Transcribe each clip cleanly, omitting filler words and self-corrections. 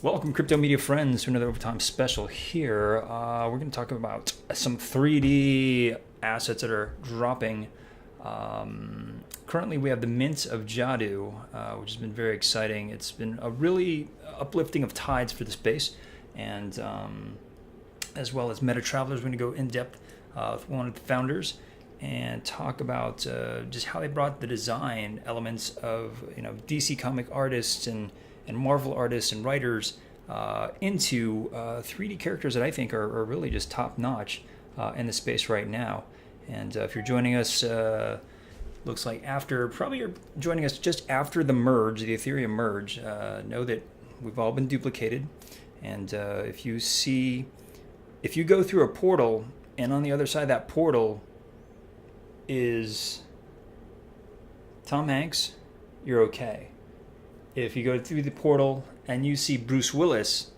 Welcome, crypto media friends, to another Overtime special here. We're going to talk about some 3D assets that are dropping. Currently, we have the mint of Jadu, which has been very exciting. It's been a really uplifting of tides for the space, and as well as MetaTravelers. We're going to go in depth with one of the founders and talk about just how they brought the design elements of DC comic artists and Marvel artists and writers into 3D characters that I think are really just top notch in the space right now. And if you're joining us, looks like you're joining us just after the merge, the Ethereum merge. Know that we've all been duplicated, and if you go through a portal and on the other side of that portal is Tom Hanks, you're okay. If you go through the portal and you see Bruce Willis,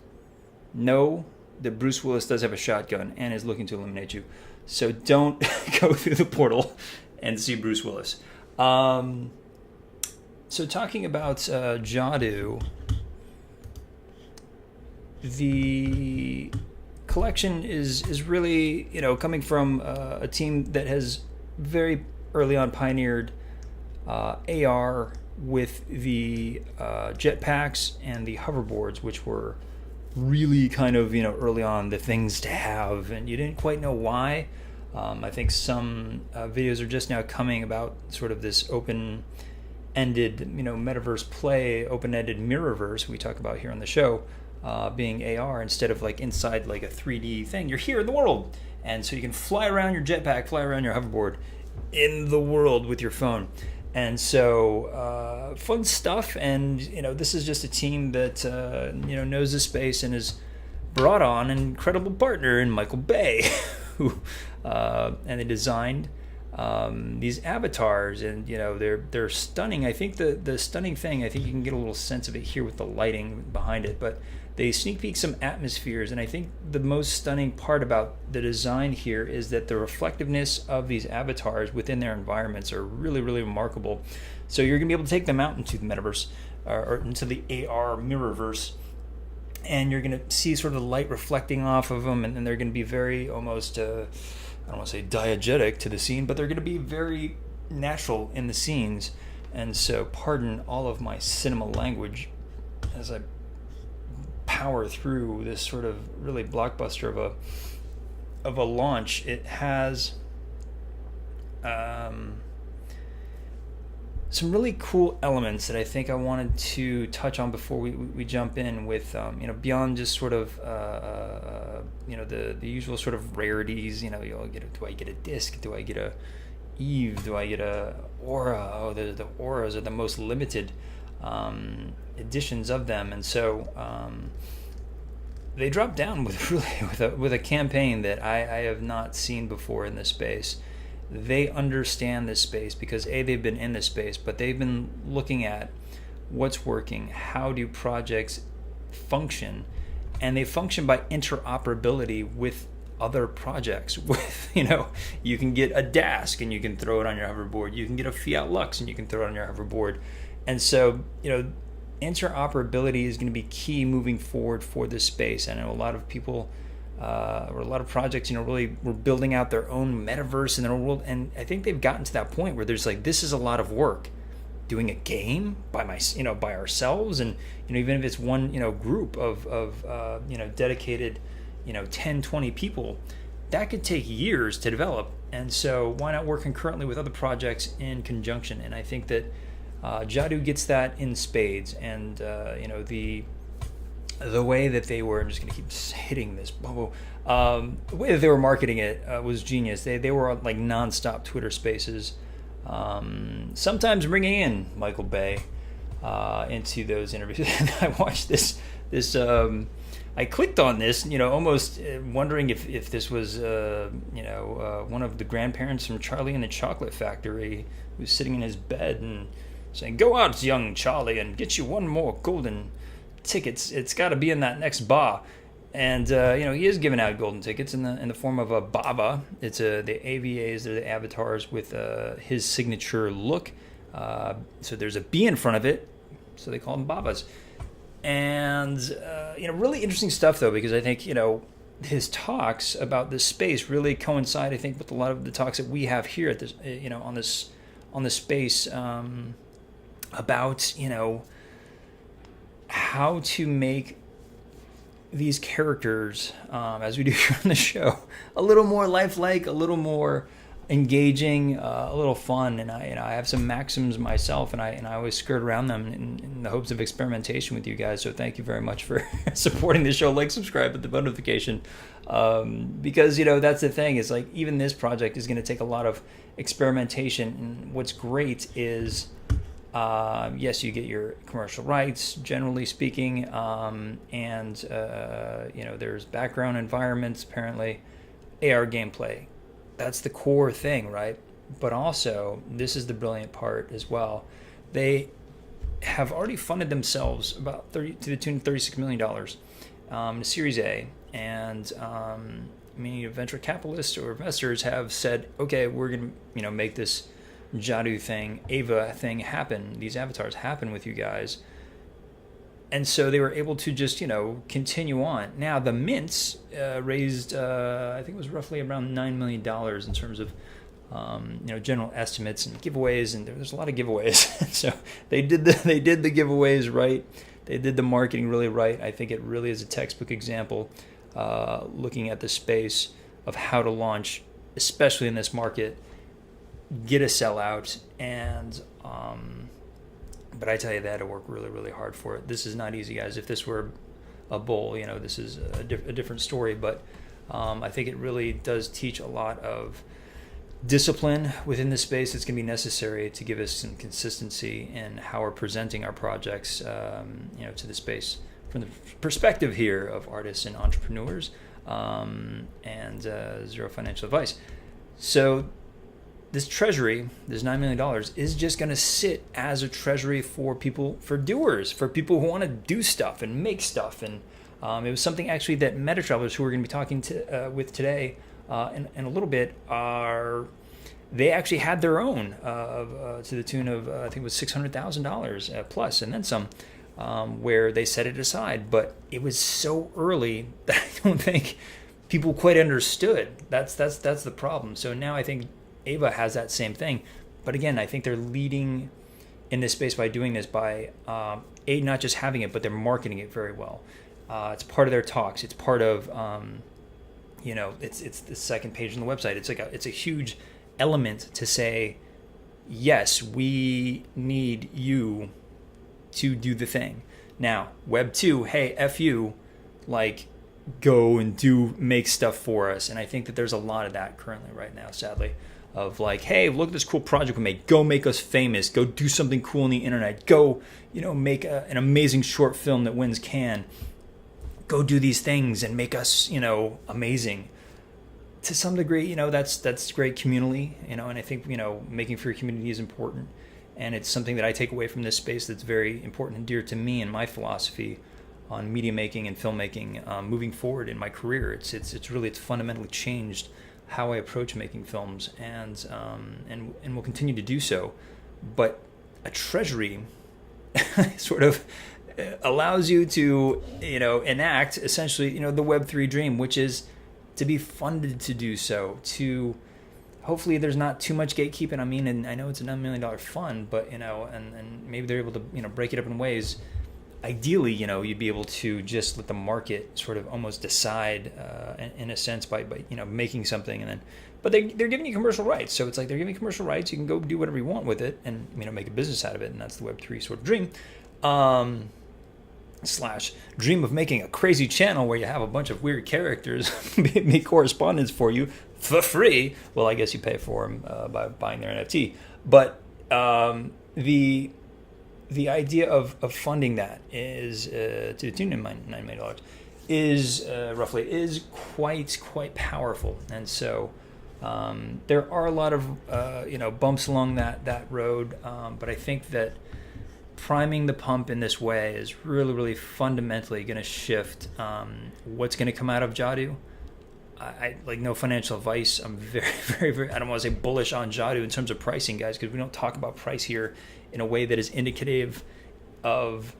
know that Bruce Willis does have a shotgun and is looking to eliminate you. So don't go through the portal and see Bruce Willis. So talking about Jadu, the collection is really coming from a team that has very early on pioneered AR with the jetpacks and the hoverboards, which were really kind of early on the things to have, and you didn't quite know why. I think some videos are just now coming about sort of this open-ended metaverse play, open-ended mirrorverse we talk about here on the show, being AR instead of like inside like a 3D thing. You're here in the world, and so you can fly around your jetpack, fly around your hoverboard in the world with your phone. And so fun stuff, and this is just a team that knows the space and has brought on an incredible partner in Michael Bay, who and they designed these avatars, and they're stunning. I think the stunning thing, I think you can get a little sense of it here with the lighting behind it, but they sneak peek some atmospheres, and I think the most stunning part about the design here is that the reflectiveness of these avatars within their environments are really, really remarkable. So you're going to be able to take them out into the metaverse or into the AR mirrorverse, and you're going to see sort of the light reflecting off of them, and they're going to be very almost, I don't want to say diegetic to the scene, but they're going to be very natural in the scenes. And so pardon all of my cinema language as I power through this sort of really blockbuster of a launch. It has some really cool elements that I think I wanted to touch on before we jump in with beyond just sort of the usual sort of rarities. Do I get a disc? Do I get a Eve? Do I get a aura? Oh, the auras are the most limited editions of them, and so they dropped down with a campaign that I have not seen before in this space. They understand this space because they've been in this space, but they've been looking at what's working, how do projects function, and they function by interoperability with other projects. With you can get a Dask and you can throw it on your hoverboard. You can get a Fiat Lux and you can throw it on your hoverboard. And so, interoperability is going to be key moving forward for this space. I know a lot of people, or a lot of projects, really were building out their own metaverse in their own world. And I think they've gotten to that point where there's like, this is a lot of work doing a game by by ourselves. And, even if it's one, group of dedicated, 10, 20 people, that could take years to develop. And so why not work concurrently with other projects in conjunction? And I think that Jadu gets that in spades, and the way that they were, I'm just going to keep hitting this bubble, the way that they were marketing it was genius. They were on like nonstop Twitter spaces, sometimes bringing in Michael Bay into those interviews. And I watched this I clicked on this, almost wondering if this was one of the grandparents from Charlie and the Chocolate Factory, who's sitting in his bed and saying, "Go out, young Charlie, and get you one more golden tickets. It's got to be in that next bar." And he is giving out golden tickets in the form of a baba. It's the AVAs, they're the avatars with his signature look. So there's a B in front of it, so they call them babas. And really interesting stuff though, because I think his talks about this space really coincide, I think, with a lot of the talks that we have here at this, on this space, about how to make these characters, as we do here on the show, a little more lifelike, a little more engaging, a little fun. And I have some maxims myself, and I always skirt around them in the hopes of experimentation with you guys. So thank you very much for supporting the show. Like, subscribe, hit the bell notification, because that's the thing. Is like, even this project is going to take a lot of experimentation. And what's great is, yes, you get your commercial rights, generally speaking, and there's background environments, apparently, AR gameplay. That's the core thing, right? But also, this is the brilliant part as well. They have already funded themselves about to the tune of $36 million in Series A, and many venture capitalists or investors have said, okay, we're going to make this Jadu thing, AVA thing happen, these avatars happen with you guys. And so they were able to just, continue on. Now, the mints raised, I think it was roughly around $9 million in terms of, general estimates and giveaways. And there's a lot of giveaways. So they did the giveaways right. They did the marketing really right. I think it really is a textbook example, looking at the space of how to launch, especially in this market, get a sellout, and but I tell you, they had to work really, really hard for it. This is not easy, guys. If this were a bull, this is a different story. But I think it really does teach a lot of discipline within this space. It's going to be necessary to give us some consistency in how we're presenting our projects, to the space from the perspective here of artists and entrepreneurs, and zero financial advice. So this treasury, this $9 million, is just going to sit as a treasury for people, for doers, for people who want to do stuff and make stuff. And it was something actually that METATRAVELERS, who we're going to be talking with today in a little bit, they actually had their own to the tune of, I think it was $600,000 plus, and then some, where they set it aside. But it was so early that I don't think people quite understood. That's the problem. So now I think AVA has that same thing, but again, I think they're leading in this space by doing this, by not just having it, but they're marketing it very well. It's part of their talks. It's part of it's the second page on the website. It's a huge element to say, yes, we need you to do the thing. Now, Web 2, hey, F you, go and make stuff for us. And I think that there's a lot of that currently right now, sadly. Of hey, look at this cool project we made. Go make us famous. Go do something cool on the internet. Go, make an amazing short film that wins Cannes. Go do these things and make us, amazing. To some degree, that's great communally, and I think, making for your community is important. And it's something that I take away from this space that's very important and dear to me and my philosophy on media making and filmmaking, moving forward in my career. It's fundamentally changed how I approach making films, and will continue to do so. But a treasury sort of allows you to enact essentially the Web3 dream, which is to be funded to do so. To hopefully there's not too much gatekeeping. And I know it's a $9 million fund, but and maybe they're able to break it up in ways. Ideally, you'd be able to just let the market sort of almost decide, in a sense, by making something, and then, but they're giving you commercial rights. So it's they're giving you commercial rights. You can go do whatever you want with it, and make a business out of it, and that's the Web3 sort of dream. Slash dream of making a crazy channel where you have a bunch of weird characters make correspondence for you for free. Well, I guess you pay for them by buying their NFT, but the idea of funding that is to the tune of $9 million is quite powerful. And so there are a lot of bumps along that road, but I think that priming the pump in this way is really, really fundamentally going to shift what's going to come out of Jadu. I no financial advice. I'm very, very, very, I don't want to say bullish on Jadu in terms of pricing, guys, because we don't talk about price here in a way that is indicative of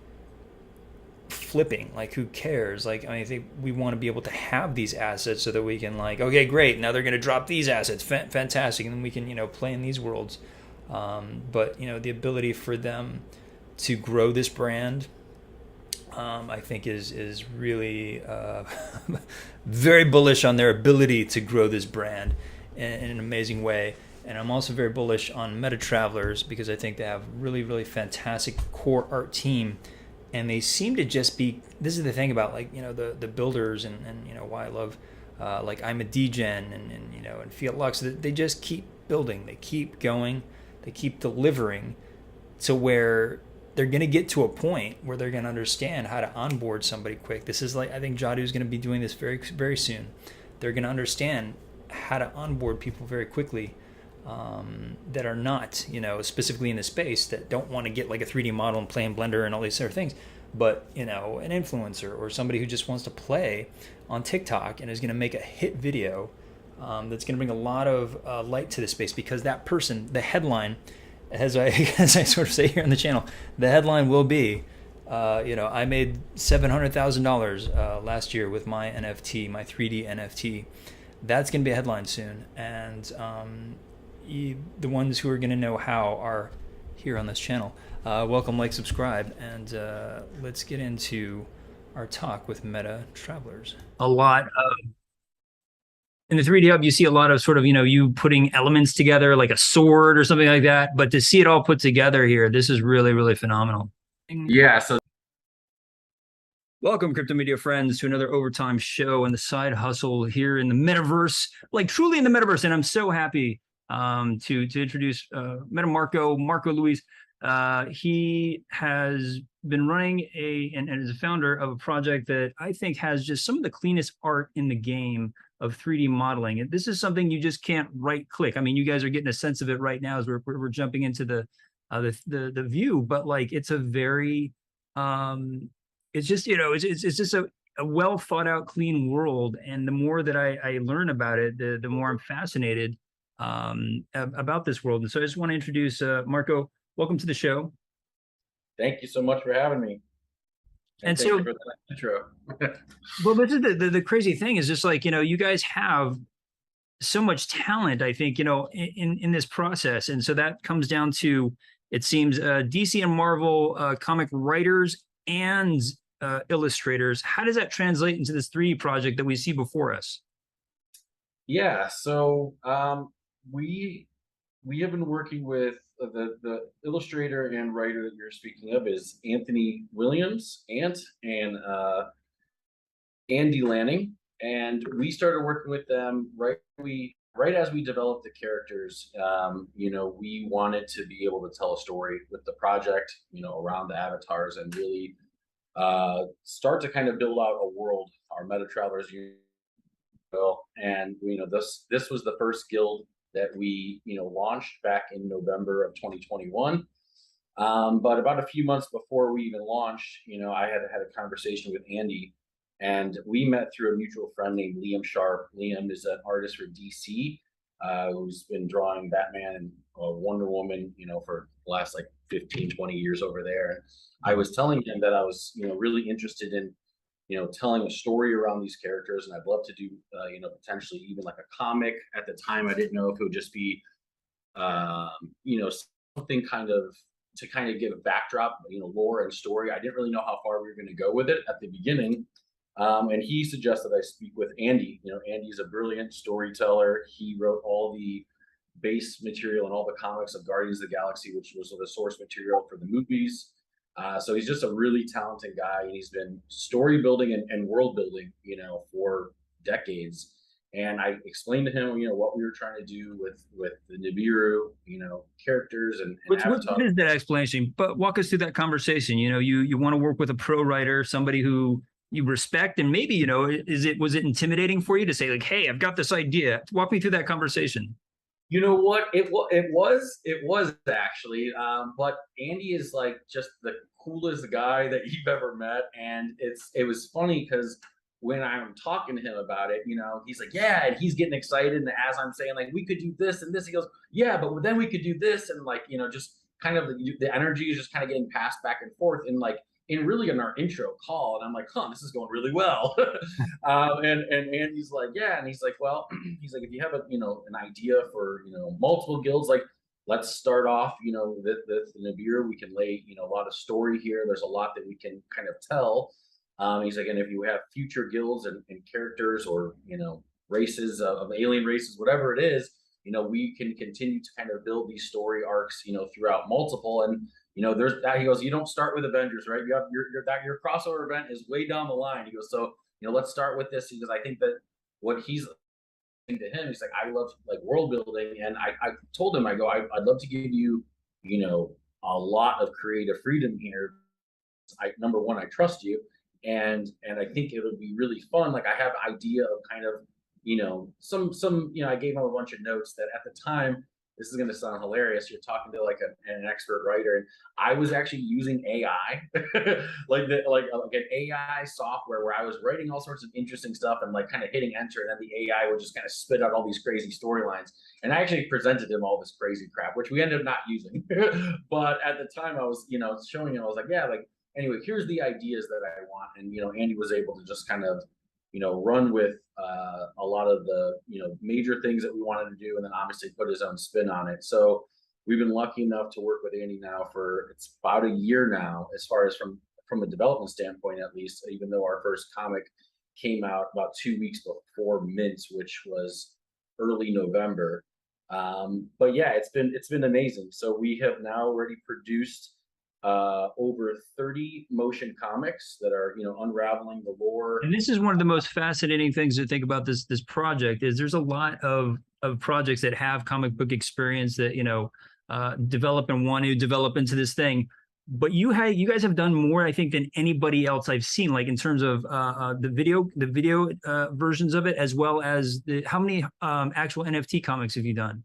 flipping. Like, who cares? Like, I think we want to be able to have these assets so that we can, like, okay, great, now they're going to drop these assets, fantastic, and then we can, play in these worlds. But the ability for them to grow this brand, I think is really very bullish on their ability to grow this brand in an amazing way. And I'm also very bullish on METATRAVELERS because I think they have really, really fantastic core art team. And they seem to just be, this is the thing about, like, the builders and why I love, like, I'm a DGen and Fiat Lux. They just keep building. They keep going. They keep delivering to where they're going to get to a point where they're going to understand how to onboard somebody quick. This is like, I think Jadu is going to be doing this very, very soon. They're going to understand how to onboard people very quickly that are not, specifically in the space, that don't want to get like a 3D model and play in Blender and all these other things, but, an influencer or somebody who just wants to play on TikTok and is going to make a hit video that's going to bring a lot of light to the space, because that person, the headline, as I sort of say here on the channel, the headline will be, I made $700,000 last year with my NFT, my 3D NFT. That's going to be a headline soon, and the ones who are going to know how are here on this channel. Welcome, like, subscribe, and let's get into our talk with METATRAVELERS. A lot of, in the 3D Hub, you see a lot of sort of, you putting elements together like a sword or something like that. But to see it all put together here, this is really, really phenomenal. Yeah. So welcome, crypto media friends, to another overtime show and the side hustle here in the metaverse, like truly in the metaverse. And I'm so happy to introduce Marco Luis. He has been running and is a founder of a project that I think has just some of the cleanest art in the game of 3D modeling. And this is something you just can't right click. I mean, you guys are getting a sense of it right now as we're jumping into the view, but like, it's a very it's just, it's just a well thought out, clean world. And the more that I learn about it, the more I'm fascinated about this world. And so I just want to introduce Marco. Welcome to the show. Thank you so much for having me. And so, for that intro. well, this is the crazy thing is just like, you guys have so much talent, I think, in this process. And so that comes down to, it seems, DC and Marvel comic writers and illustrators. How does that translate into this 3D project that we see before us? Yeah, so we have been working with the illustrator and writer that you're speaking of is Anthony Williams, and Andy Lanning, and we started working with them right as we developed the characters. We wanted to be able to tell a story with the project, around the avatars, and really start to kind of build out a world, our METATRAVELERS. And this was the first guild that we launched back in November of 2021. But about a few months before we even launched, I had a conversation with Andy, and we met through a mutual friend named Liam Sharp. Liam is an artist for DC, who's been drawing Batman and Wonder Woman, for the last like 15, 20 years over there. And I was telling him that I was, really interested in, telling a story around these characters, and I'd love to do, potentially even like a comic. At the time, I didn't know if it would just be, something to give a backdrop, lore and story. I didn't really know how far we were going to go with it at the beginning. And he suggested I speak with Andy. Andy's a brilliant storyteller. He wrote all the base material and all the comics of Guardians of the Galaxy, which was the source material for the movies. So he's just a really talented guy, and he's been story building and world building, for decades. And I explained to him, what we were trying to do with the Nibiru, characters and what is that explanation? But walk us through that conversation. You want to work with a pro writer, somebody who you respect, and maybe, was it intimidating for you to say like, hey, I've got this idea? Walk me through that conversation. You know what? It was actually, but Andy is like just the coolest guy that you've ever met. And it was funny because when I'm talking to him about it, he's like, yeah, and he's getting excited. And as I'm saying, like, we could do this and this, he goes, yeah, but then we could do this. And like, just kind of the energy is just kind of getting passed back and forth. And like, in really in our intro call, and I'm like, huh, this is going really well. And Andy's like, yeah, and he's like, well, he's like, if you have a an idea for multiple guilds, like let's start off the Nibiru. We can lay a lot of story here. There's a lot that we can kind of tell. He's like, and if you have future guilds and characters or races of alien races, whatever it is, we can continue to kind of build these story arcs, throughout multiple. And there's that. He goes, you don't start with Avengers, right? You have your crossover event is way down the line. He goes, so let's start with this, because I think that what he's saying to him, he's like, I love like world building, and I told him, I go, I'd love to give you, a lot of creative freedom here. Number one, I trust you, and I think it would be really fun. Like I have idea of kind of some I gave him a bunch of notes that at the time, this is going to sound hilarious, you're talking to like an expert writer, and I was actually using AI like an AI software where I was writing all sorts of interesting stuff and like kind of hitting enter, and then the AI would just kind of spit out all these crazy storylines, and I actually presented him all this crazy crap, which we ended up not using. But at the time I was showing him, I was like, yeah, like anyway, here's the ideas that I want. And Andy was able to just kind of run with a lot of the major things that we wanted to do, and then obviously put his own spin on it. So we've been lucky enough to work with Andy now for it's about a year now, as far as from a development standpoint, at least, even though our first comic came out about 2 weeks before mint, which was early November. But yeah, it's been amazing. So we have now already produced over 30 motion comics that are unraveling the lore. And this is one of the most fascinating things to think about this project is there's a lot of projects that have comic book experience that develop and want to develop into this thing. But you guys have done more, I think, than anybody else I've seen, like in terms of the video versions of it, as well as how many actual NFT comics have you done?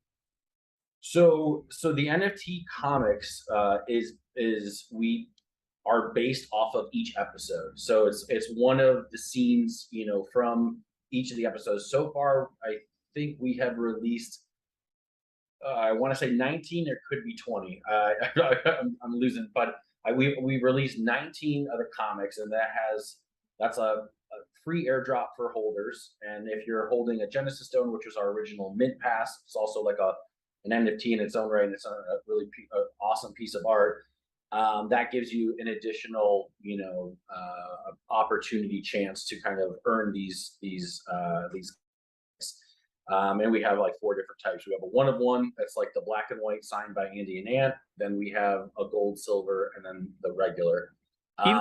So the NFT comics is we are based off of each episode. So it's one of the scenes, from each of the episodes. So far, I think we have released, I want to say 19, or could be 20. I'm losing, but we released 19 of the comics, and that's a free airdrop for holders. And if you're holding a Genesis Stone, which was our original mint pass, it's also like an NFT in its own right, and it's a really awesome piece of art. That gives you an additional, opportunity chance to kind of earn these. And we have like 4 different types. We have a 1 of 1 that's like the black and white signed by Andy and Ant. Then we have a gold, silver, and then the regular.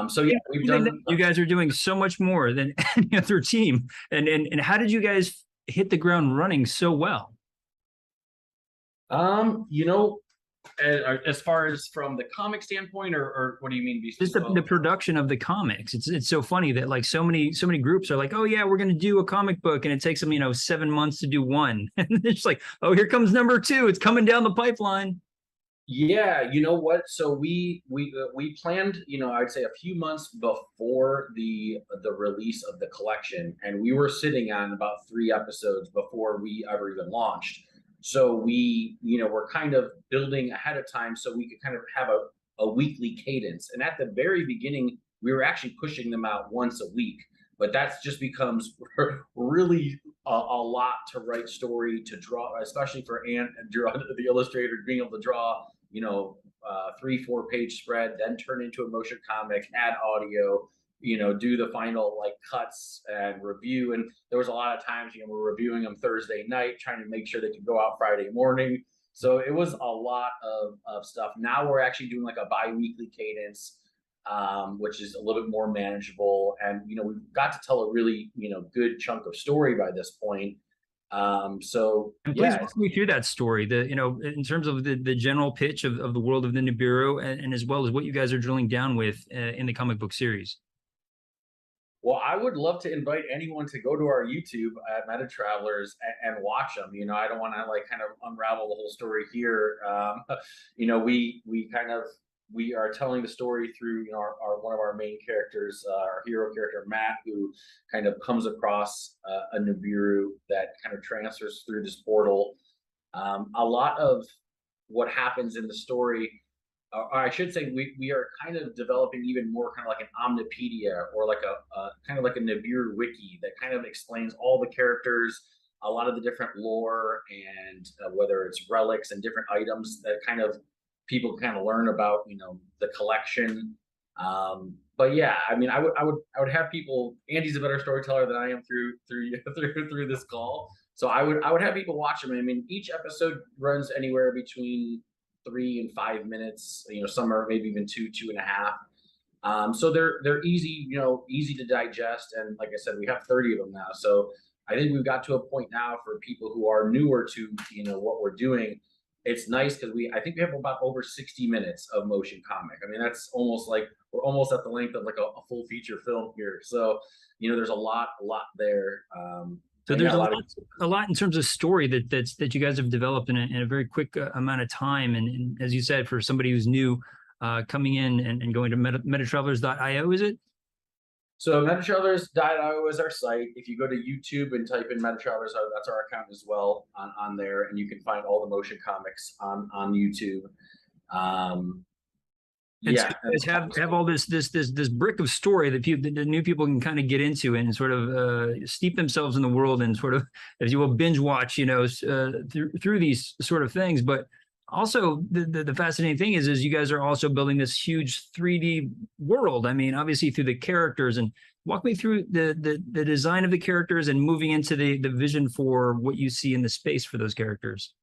So yeah, we've done. You guys are doing so much more than any other team. And how did you guys hit the ground running so well? As far as from the comic standpoint, or what do you mean? Just the production of the comics. It's so funny that like so many groups are like, oh yeah, we're going to do a comic book, and it takes them 7 months to do one, and it's like, oh, here comes number 2. It's coming down the pipeline. Yeah, you know what? So we planned, I'd say a few months before the release of the collection, and we were sitting on about 3 episodes before we ever even launched. So we, we're kind of building ahead of time so we could kind of have a weekly cadence. And at the very beginning, we were actually pushing them out once a week, but that's just becomes really a lot to write story, to draw, especially for Ant and the illustrator, being able to draw, 3-4 page spread, then turn into a motion comic, add audio, do the final like cuts and review. And there was a lot of times, we're reviewing them Thursday night, trying to make sure they could go out Friday morning. So it was a lot of stuff. Now we're actually doing like a bi-weekly cadence, which is a little bit more manageable. And, we've got to tell a really, good chunk of story by this point. So and please walk me through that story, in terms of the general pitch of the world of the Nibiru, and as well as what you guys are drilling down with in the comic book series. Well, I would love to invite anyone to go to our YouTube at MetaTravelers and watch them. I don't want to like kind of unravel the whole story here. We are telling the story through our one of our main characters, our hero character Matt, who kind of comes across a Nibiru that kind of transfers through this portal. A lot of what happens in the story I should say we are kind of developing even more kind of like an Omnipedia or like a kind of like a Nibiru wiki that kind of explains all the characters, a lot of the different lore, and whether it's relics and different items that kind of people kind of learn about, the collection. But yeah, I mean, I would have people. Andy's a better storyteller than I am through this call. So I would have people watch them. I mean, each episode runs anywhere between 3 and 5 minutes. Some are maybe even 2.5. So they're easy, easy to digest. And like I said, we have 30 of them now. So I think we've got to a point now for people who are newer to what we're doing. It's nice because I think we have about over 60 minutes of motion comic. I mean, that's almost like we're almost at the length of like a full feature film here. So there's a lot there. So there's a lot in terms of story that you guys have developed in a very quick amount of time. And as you said, for somebody who's new coming in and going to metatravelers.io, is it? So metatravelers.io is our site. If you go to YouTube and type in metatravelers, that's our account as well on there, and you can find all the motion comics on YouTube. And so you guys have all this brick of story that the new people can kind of get into and sort of steep themselves in the world and sort of, if you will, binge watch, through these sort of things. But also the fascinating thing is you guys are also building this huge 3D world. I mean, obviously through the characters, and walk me through the design of the characters and moving into the vision for what you see in the space for those characters.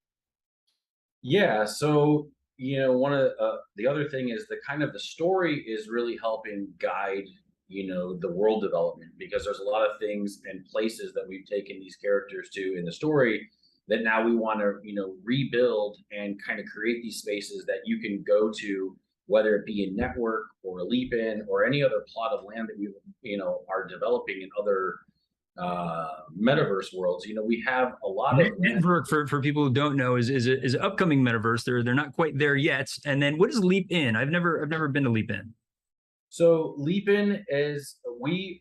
Yeah. So, one of the other thing is the story is really helping guide, the world development, because there's a lot of things and places that we've taken these characters to in the story that now we want to, rebuild and kind of create these spaces that you can go to, whether it be in Network or Leap In or any other plot of land that we, are developing in other metaverse worlds. We have a lot of Network for people who don't know is an upcoming metaverse. They're not quite there yet. And then what is Leap In? I've never been to Leap In. So Leap In is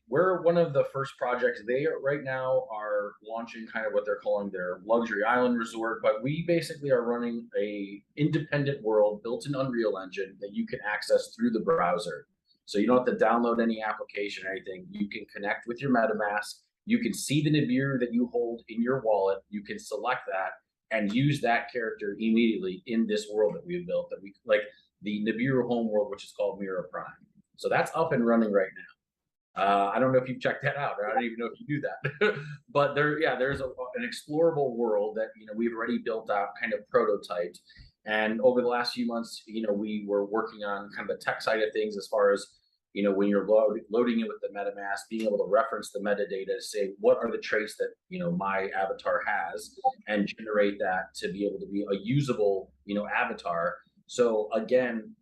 we're one of the first projects. They right now are launching kind of what they're calling their luxury island resort, but we basically are running a independent world built in Unreal Engine that you can access through the browser. So you don't have to download any application or anything. You can connect with your MetaMask. You can see the Nibiru that you hold in your wallet. You can select that and use that character immediately in this world that we've built, that we like the Nibiru home world, which is called Mira Prime. So that's up and running right now. I don't know if you've checked that out, or I don't even know if you do that. But there's an explorable world that we've already built out, kind of prototyped. And over the last few months, we were working on kind of the tech side of things, as far as when you're loading it with the MetaMask, being able to reference the metadata to say what are the traits that my avatar has, and generate that to be able to be a usable avatar. So again,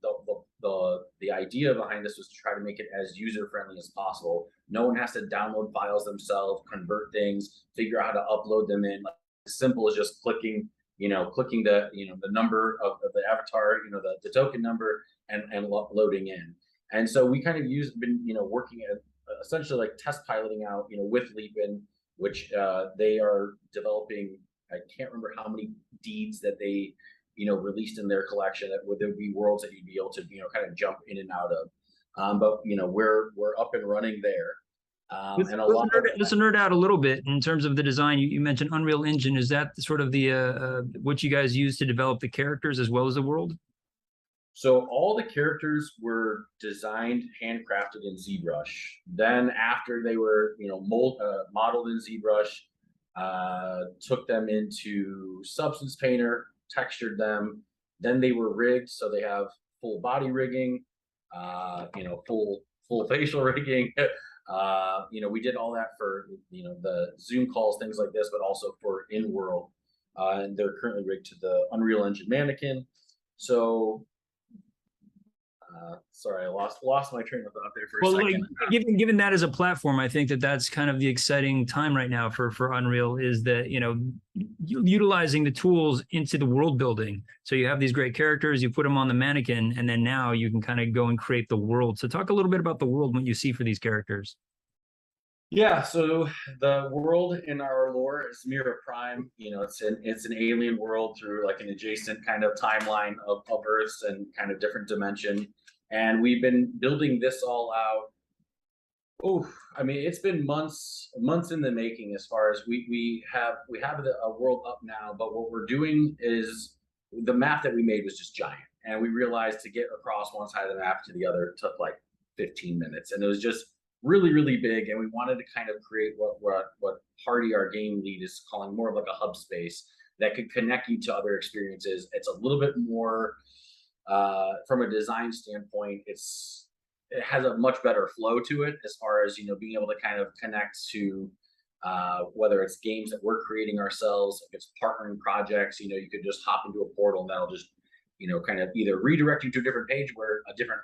the idea behind this was to try to make it as user friendly as possible. No one has to download files themselves, convert things, figure out how to upload them in. Like, as simple as just clicking the the number of the avatar, the token number, and loading in. And so we kind of been working at essentially like test piloting out with Leap In, which they are developing. I can't remember how many deeds that they released in their collection, that there would be worlds that you'd be able to kind of jump in and out of. But we're up and running there. Let's nerd out a little bit in terms of the design. You mentioned Unreal Engine. Is that sort of the what you guys use to develop the characters as well as the world? So all the characters were designed, handcrafted in ZBrush. Then after they were, modeled in ZBrush, took them into Substance Painter, textured them. Then they were rigged, so they have full body rigging, full facial rigging. We did all that for the Zoom calls, things like this, but also for in world. And they're currently rigged to the Unreal Engine mannequin. So. Sorry, I lost my train of thought there for a second. Given that as a platform, I think that's kind of the exciting time right now for Unreal, is that utilizing the tools into the world building. So you have these great characters, you put them on the mannequin, and then now you can kind of go and create the world. So talk a little bit about the world, what you see for these characters. Yeah, so the world in our lore is Mira Prime. It's an alien world through like an adjacent kind of timeline of Earths and kind of different dimension. And we've been building this all out. Oh, I mean, it's been months in the making. As far as we have a world up now, but what we're doing is the map that we made was just giant, and we realized to get across one side of the map to the other took like 15 minutes, and it was just really big. And we wanted to kind of create what Hardy, our game lead, is calling more of like a hub space that could connect you to other experiences. It's a little bit more from a design standpoint. It has a much better flow to it as far as being able to kind of connect to whether it's games that we're creating ourselves, if it's partnering projects. You could just hop into a portal and that'll just kind of either redirect you to a different page where a different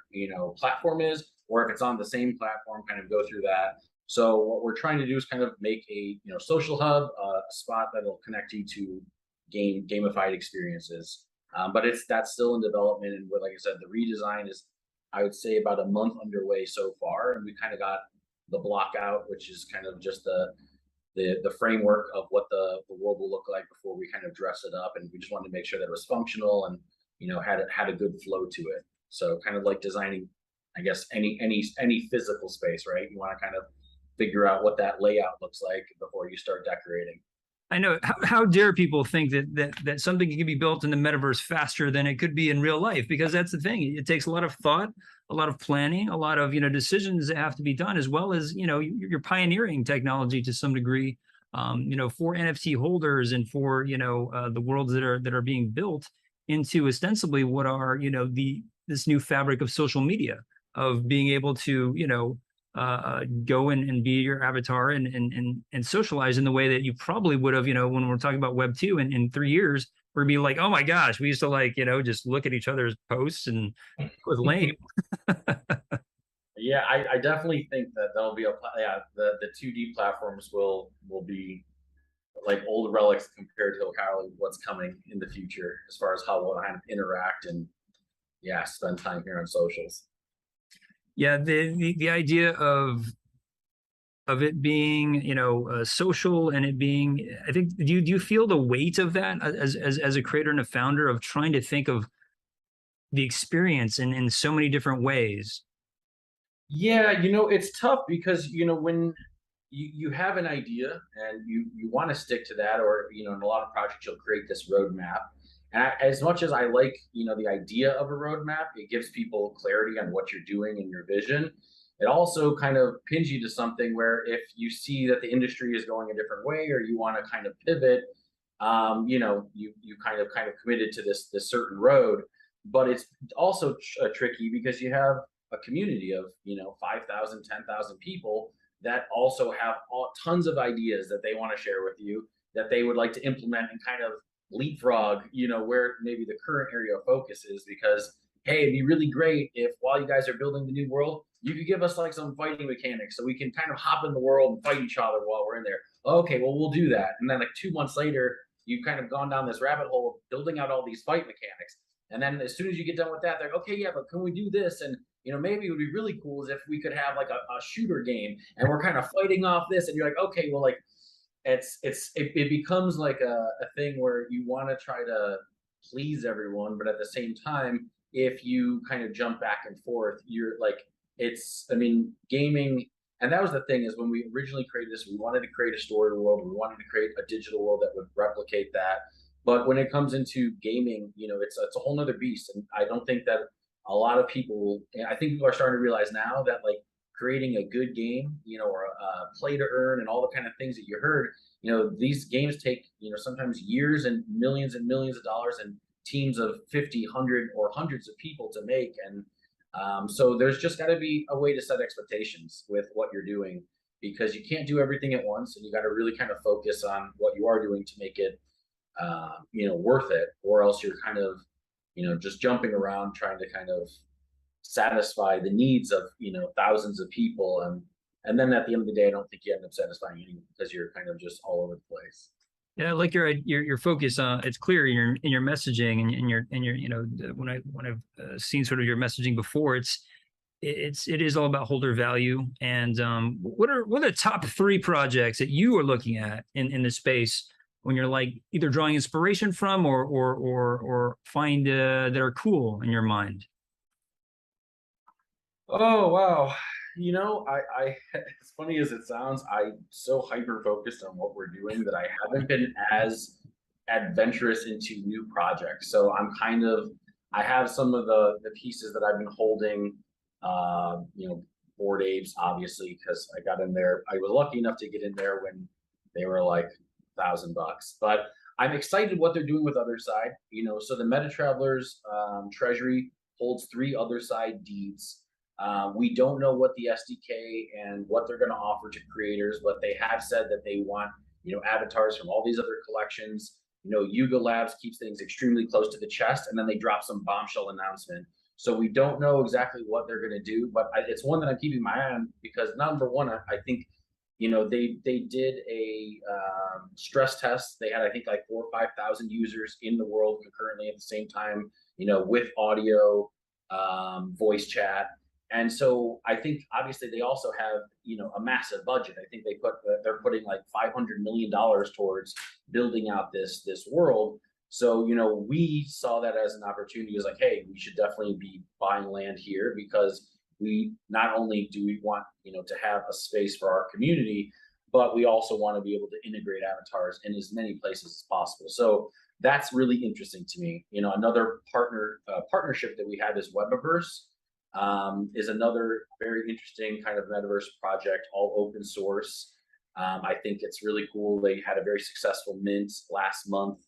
platform is, or if it's on the same platform, kind of go through that. So what we're trying to do is kind of make a social hub, a spot that'll connect you to gamified experiences. But that's still in development, and like I said, the redesign is, I would say, about a month underway so far, and we kind of got the block out, which is kind of just the framework of what the world will look like before we kind of dress it up, and we just wanted to make sure that it was functional and had a good flow to it. So kind of like designing, I guess, any physical space, right? You want to kind of figure out what that layout looks like before you start decorating. I know. How dare people think that something can be built in the metaverse faster than it could be in real life? Because that's the thing. It takes a lot of thought, a lot of planning, a lot of decisions that have to be done, as well as you're pioneering technology to some degree. For NFT holders and for the worlds that are being built into ostensibly what are this new fabric of social media, of being able to go and be your avatar and socialize in the way that you probably would have, when we're talking about Web 2 in 3 years, we're be like, oh my gosh, we used to like, just look at each other's posts and it was lame. Yeah, I definitely think that there'll be the 2D platforms will be like old relics compared to kind of what's coming in the future as far as how we'll kind of interact and spend time here on socials. Yeah, the idea of it being social and it being, I think, do you feel the weight of that as a creator and a founder, of trying to think of the experience in so many different ways? Yeah, it's tough because when you have an idea and you want to stick to that, or in a lot of projects you'll create this roadmap. And as much as I like the idea of a roadmap, it gives people clarity on what you're doing and your vision. It also kind of pins you to something where if you see that the industry is going a different way, or you want to kind of pivot, you kind of committed to this certain road. But it's also tricky because you have a community of 5,000, 10,000 people that also have tons of ideas that they want to share with you, that they would like to implement and kind of leapfrog where maybe the current area of focus is. Because hey, it'd be really great if while you guys are building the new world, you could give us like some fighting mechanics so we can kind of hop in the world and fight each other while we're in there. Okay, well, we'll do that. And then like 2 months later, you've kind of gone down this rabbit hole of building out all these fight mechanics. And then as soon as you get done with that, they're like, okay, yeah, but can we do this? And maybe it would be really cool is if we could have like a shooter game and we're kind of fighting off this. And you're like, okay, well, like it becomes like a thing where you want to try to please everyone, but at the same time, if you kind of jump back and forth, you're like, I mean, gaming. And that was the thing, is when we originally created this, we wanted to create a story world. We wanted to create a digital world that would replicate that. But when it comes into gaming, it's a whole nother beast. And I don't think that a lot of people, I think people are starting to realize now that like creating a good game, or a play to earn and all the kind of things that you heard, these games take, sometimes years and millions of dollars and teams of 50, 100, or hundreds of people to make. And so there's just got to be a way to set expectations with what you're doing, because you can't do everything at once, and you got to really kind of focus on what you are doing to make it, worth it, or else you're kind of, just jumping around trying to kind of satisfy the needs of thousands of people, and then at the end of the day, I don't think you end up satisfying anyone because you're kind of just all over the place. Yeah, like your focus. It's clear in your messaging and in your when I've seen sort of your messaging before. it is all about holder value. And what are the top 3 projects that you are looking at in the space when you're like either drawing inspiration from or find that are cool in your mind? Oh wow. I as funny as it sounds, I'm so hyper focused on what we're doing that I haven't been as adventurous into new projects. So I have some of the pieces that I've been holding, Bored Apes, obviously, because I got in there. I was lucky enough to get in there when they were like $1,000. But I'm excited what they're doing with Otherside. So the MetaTravelers treasury holds 3 Otherside deeds. We don't know what the SDK and what they're going to offer to creators, but they have said that they want, avatars from all these other collections. Yuga Labs keeps things extremely close to the chest, and then they drop some bombshell announcement. So we don't know exactly what they're going to do, but it's one that I'm keeping my eye on because number one, I think, they did a stress test. They had, I think, like 4,000 or 5,000 users in the world concurrently at the same time, with audio, voice chat. And so I think obviously they also have, a massive budget. I think they're putting like $500 million towards building out this world. So, we saw that as an opportunity. As like, hey, we should definitely be buying land here because we not only do we want, to have a space for our community, but we also want to be able to integrate avatars in as many places as possible. So that's really interesting to me. Another partnership that we have is Webaverse, is another very interesting kind of metaverse project, all open source. I think it's really cool. They had a very successful mint last month.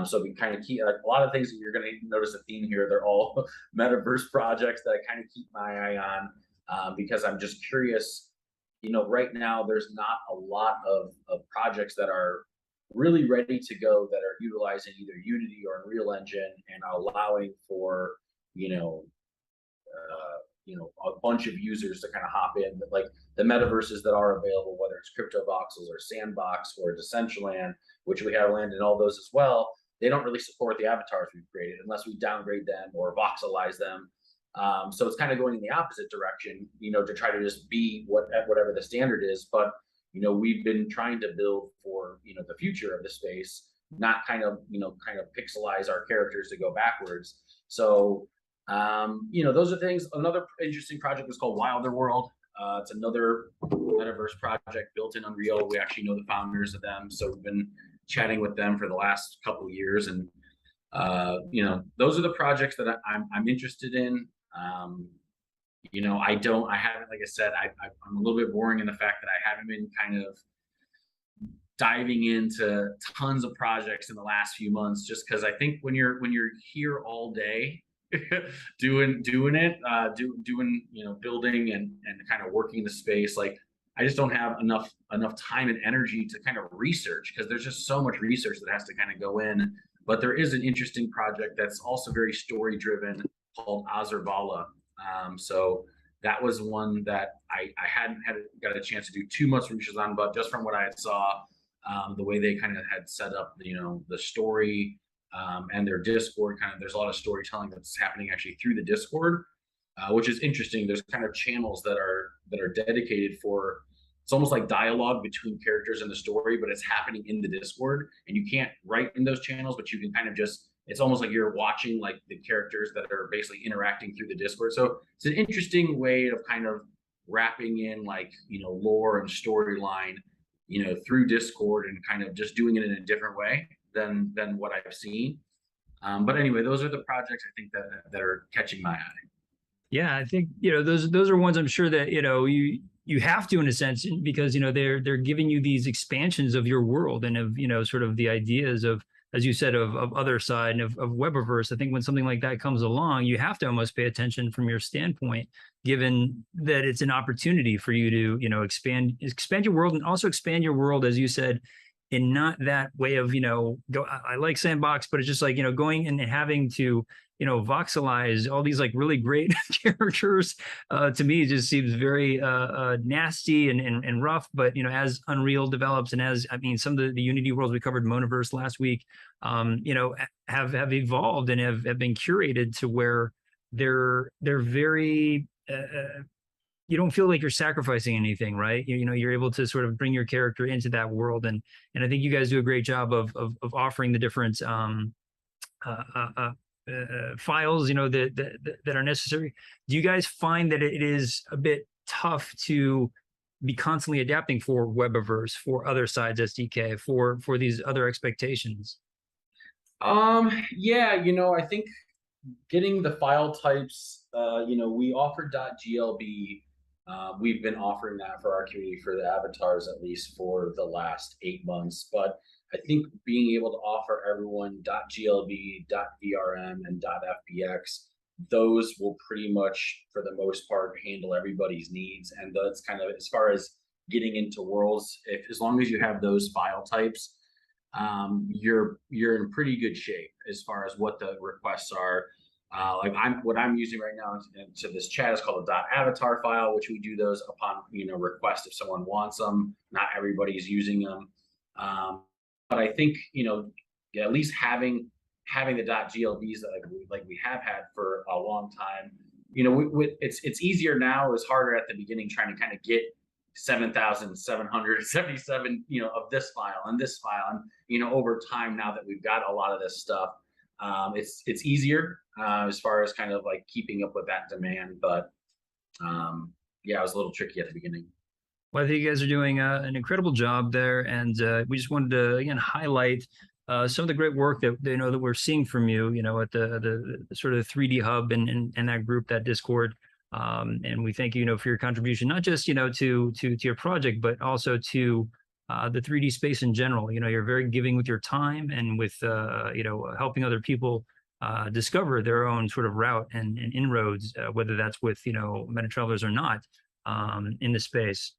So we kind of keep like, a lot of things that you're going to notice a theme here. They're all metaverse projects that I kind of keep my eye on because I'm just curious. Right now there's not a lot of projects that are really ready to go that are utilizing either Unity or Unreal Engine and are allowing for a bunch of users to kind of hop in. But like the metaverses that are available, whether it's Crypto Voxels or Sandbox or Decentraland, which we have land in all those as well, they don't really support the avatars we've created unless we downgrade them or voxelize them. So it's kind of going in the opposite direction, to try to just be whatever the standard is. But we've been trying to build for the future of the space, not kind of pixelize our characters to go backwards. So those are things. Another interesting project is called Wilder World. It's another metaverse project built in Unreal. We actually know the founders of them, so we've been chatting with them for the last couple of years, and those are the projects that I'm interested in. I haven't, like I said, I'm a little bit boring in the fact that I haven't been kind of diving into tons of projects in the last few months, just because I think when you're here all day doing building and kind of working the space, like I just don't have enough time and energy to kind of research because there's just so much research that has to kind of go in. But there is an interesting project that's also very story driven called Azervala. So that was one that I hadn't got a chance to do too much research on, but just from what I saw, the way they kind of had set up the story, and their Discord, there's a lot of storytelling that's happening actually through the Discord, which is interesting. There's kind of channels that are dedicated for, it's almost like dialogue between characters in the story, but it's happening in the Discord, and you can't write in those channels, but you can kind of just, it's almost like you're watching like the characters that are basically interacting through the Discord. So it's an interesting way of kind of wrapping in like lore and storyline through Discord and kind of just doing it in a different way than what I've seen. But anyway, those are the projects I think that are catching my eye. Yeah, I think those are ones I'm sure that you have to, in a sense, because they're giving you these expansions of your world and of sort of the ideas of, as you said, of Otherside and of Webaverse. I think when something like that comes along, you have to almost pay attention from your standpoint, given that it's an opportunity for you to expand your world and also expand your world, as you said, in not that way of I like Sandbox, but it's just like going and having to voxelize all these like really great characters. To me, it just seems very nasty and rough. But as Unreal develops and as some of the Unity worlds we covered, Monaverse last week, have evolved and have been curated to where they're very you don't feel like you're sacrificing anything, right? You know, you're able to sort of bring your character into that world, and I think you guys do a great job of offering the different uh, uh, uh, files, you know, that are necessary. Do you guys find that it is a bit tough to be constantly adapting for Webaverse, for Otherside SDK, for these other expectations? Yeah, I think getting the file types, we offer .glb. We've been offering that for our community for the avatars at least for the last 8 months. But I think being able to offer everyone .glb, .vrm, and .fbx, those will pretty much, for the most part, handle everybody's needs. And that's kind of as far as getting into worlds. If as long as you have those file types, you're in pretty good shape as far as what the requests are. Like what I'm using right now to this chat is called a .avatar file, which we do those upon request if someone wants them. Not everybody's using them, but I think yeah, at least having the .glbs that like we have had for a long time. It's easier now. It's harder at the beginning trying to kind of get 7,777 of this file and this file, and over time, now that we've got a lot of this stuff, it's easier as far as kind of like keeping up with that demand. But yeah, it was a little tricky at the beginning. Well, I think you guys are doing an incredible job there, and we just wanted to again highlight some of the great work that that we're seeing from you. At the sort of the 3D hub and that group, that Discord. And we thank you, for your contribution, not just to your project, but also to the 3D space in general. You're very giving with your time and with helping other people discover their own sort of route and inroads, whether that's with MetaTravelers or not, in the space.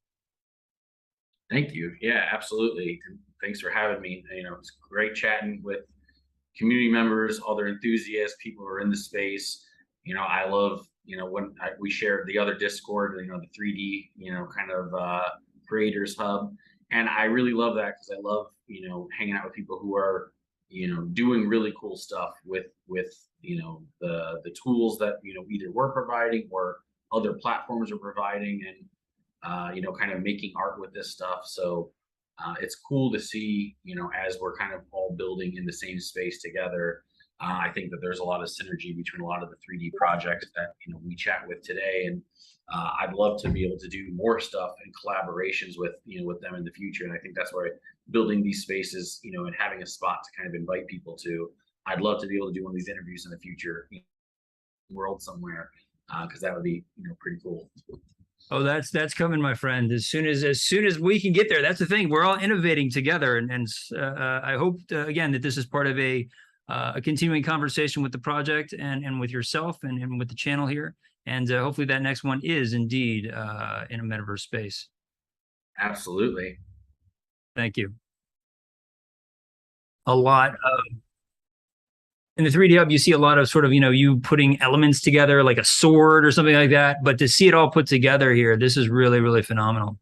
Thank you. Yeah, absolutely. Thanks for having me. It's great chatting with community members, other enthusiasts, people who are in the space. I love when we shared the other Discord, the 3D, kind of creators hub. And I really love that because I love, hanging out with people who are, doing really cool stuff with the tools that, either we're providing or other platforms are providing, and, kind of making art with this stuff. So it's cool to see, as we're kind of all building in the same space together. I think that there's a lot of synergy between a lot of the 3D projects that we chat with today, and I'd love to be able to do more stuff and collaborations with with them in the future. And I think that's why building these spaces, and having a spot to kind of invite people to. I'd love to be able to do one of these interviews in the future, world somewhere, because that would be pretty cool. Oh, that's coming, my friend. As soon as we can get there. That's the thing. We're all innovating together, and I hope again that this is part of a continuing conversation with the project and with yourself and with the channel here. And hopefully that next one is indeed in a metaverse space. Absolutely. Thank you. A lot of, in the 3D hub, you see a lot of sort of, you putting elements together like a sword or something like that. But to see it all put together here, this is really, really phenomenal.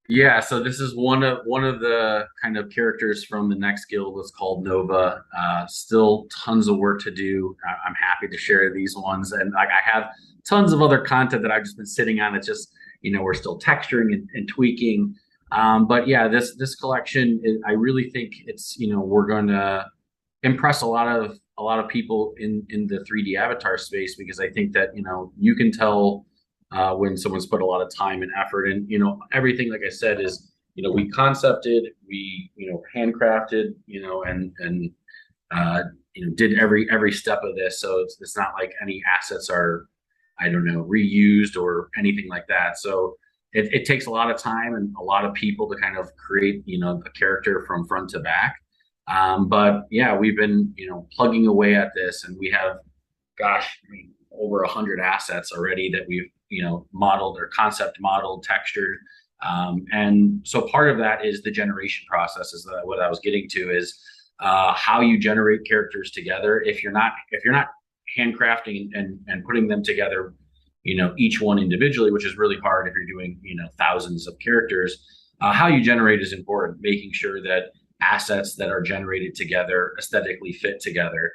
Yeah, so this is one of the kind of characters from the next guild. It's called Nova. Still tons of work to do. I'm happy to share these ones, and I have tons of other content that I've just been sitting on. It's just we're still texturing and tweaking. But yeah, this collection, I really think it's we're going to impress a lot of people in the 3D avatar space, because I think that you can tell when someone's put a lot of time and effort. And everything, like I said, is we concepted, we handcrafted, and did every step of this. So it's not like any assets are, I don't know, reused or anything like that. So it takes a lot of time and a lot of people to kind of create a character from front to back. But yeah, we've been plugging away at this, and we have, gosh, over 100 assets already that we've modeled or concept modeled, textured. And so part of that is the generation process. Is that what I was getting to, is how you generate characters together. If you're not handcrafting and putting them together, each one individually, which is really hard if you're doing thousands of characters. How you generate is important, making sure that assets that are generated together aesthetically fit together.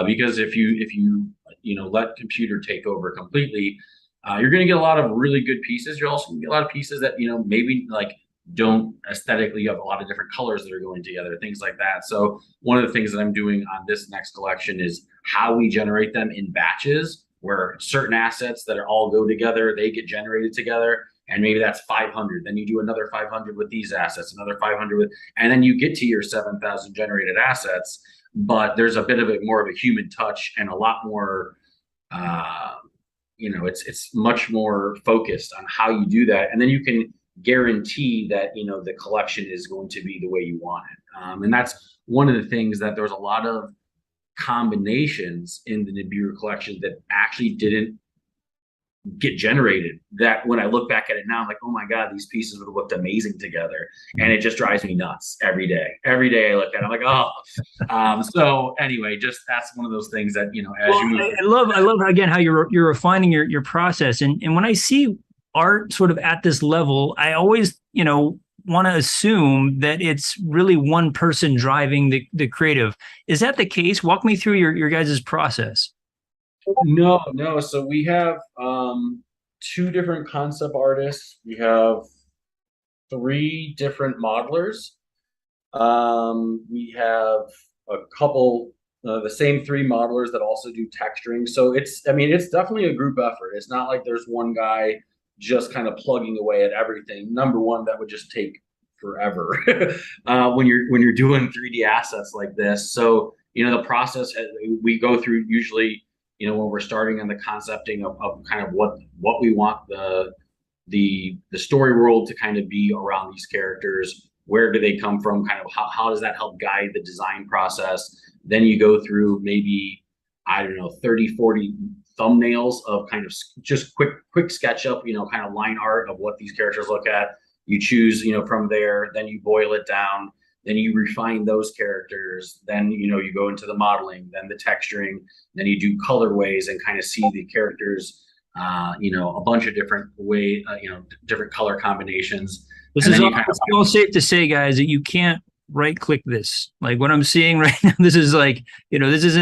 Because if you let computer take over completely, You're going to get a lot of really good pieces. You're also going to get a lot of pieces that, maybe like don't aesthetically have a lot of different colors that are going together, things like that. So one of the things that I'm doing on this next collection is how we generate them in batches, where certain assets that are all go together, they get generated together. And maybe that's 500. Then you do another 500 with these assets, another 500 with, and then you get to your 7,000 generated assets. But there's a bit of a more of a human touch and a lot more, it's much more focused on how you do that. And then you can guarantee that, the collection is going to be the way you want it. And that's one of the things that there's a lot of combinations in the Nibiru collection that actually didn't get generated, that when I look back at it now, I'm like, oh my God, these pieces would have looked amazing together. And it just drives me nuts every day. Every day I look at it, I'm like, oh. So anyway, just that's one of those things that, as you move. I love again how you're refining your process. And when I see art sort of at this level, I always, want to assume that it's really one person driving the creative. Is that the case? Walk me through your guys' process. No. So we have two different concept artists. We have three different modelers. We have a couple, the same three modelers that also do texturing. So it's definitely a group effort. It's not like there's one guy just kind of plugging away at everything. Number one, that would just take forever when you're doing 3D assets like this. So, the process we go through usually, when we're starting on the concepting of kind of what we want the story world to kind of be around these characters. Where do they come from? Kind of how does that help guide the design process? Then you go through maybe, I don't know, 30, 40 thumbnails of kind of just quick sketch up, kind of line art of what these characters look at. You choose, from there, then you boil it down, then you refine those characters, then, you go into the modeling, then the texturing, then you do colorways and kind of see the characters, a bunch of different different color combinations. This is all safe to say, guys, that you can't right click this. Like what I'm seeing right now, this is like, this is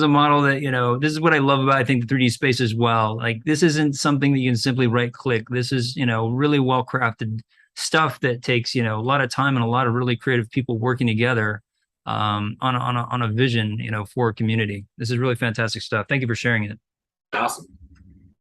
a model that, this is what I love about, I think, the 3D space as well. Like this isn't something that you can simply right click. This is, really well crafted stuff that takes, a lot of time and a lot of really creative people working together on a vision, for a community. This is really fantastic stuff. Thank you for sharing it. Awesome.